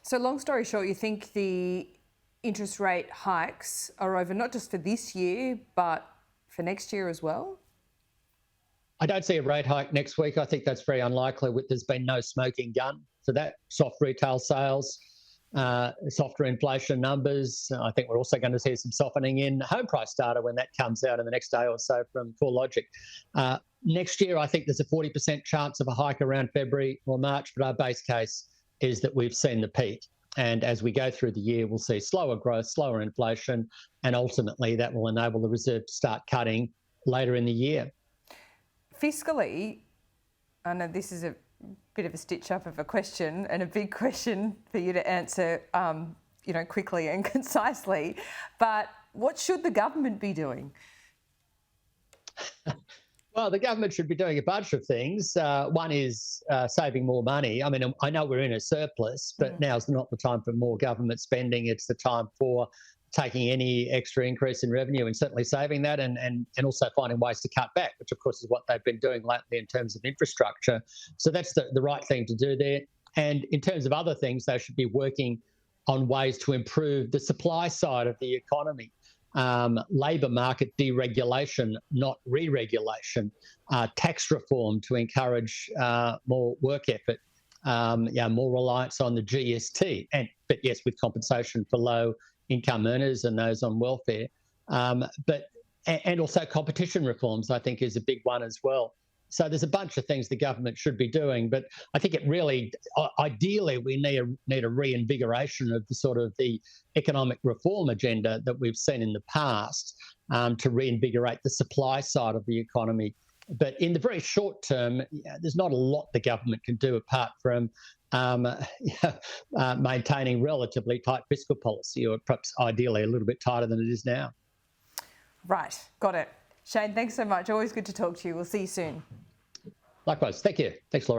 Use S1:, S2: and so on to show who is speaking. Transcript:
S1: So long story short, you think the interest rate hikes are over not just for this year, but for next year as well?
S2: I don't see a rate hike next week. I think that's very unlikely. There's been no smoking gun for that. Soft retail sales, softer inflation numbers. I think we're also going to see some softening in home price data when that comes out in the next day or so from CoreLogic. Next year, I think there's a 40% chance of a hike around February or March, but our base case is that we've seen the peak. And as we go through the year, we'll see slower growth, slower inflation, and ultimately that will enable the Reserve to start cutting later in the year.
S1: Fiscally, I know this is a bit of a stitch up of a question and a big question for you to answer, quickly and concisely. But what should the government be doing?
S2: Well, the government should be doing a bunch of things. One is saving more money. I mean, I know we're in a surplus, but now's not the time for more government spending. It's the time for taking any extra increase in revenue and certainly saving that and also finding ways to cut back, which of course is what they've been doing lately in terms of infrastructure. So that's the right thing to do there. And in terms of other things, they should be working on ways to improve the supply side of the economy. Labour market deregulation, not re-regulation, tax reform to encourage more work effort, more reliance on the GST, but yes, with compensation for low income earners and those on welfare, and also competition reforms, I think, is a big one as well. So there's a bunch of things the government should be doing, but I think it really, ideally, we need a reinvigoration of the economic reform agenda that we've seen in the past to reinvigorate the supply side of the economy. But in the very short term, there's not a lot the government can do apart from maintaining relatively tight fiscal policy, or perhaps ideally a little bit tighter than it is now.
S1: Right, got it. Shane, thanks so much. Always good to talk to you. We'll see you soon.
S2: Likewise. Thank you. Thanks, Laura.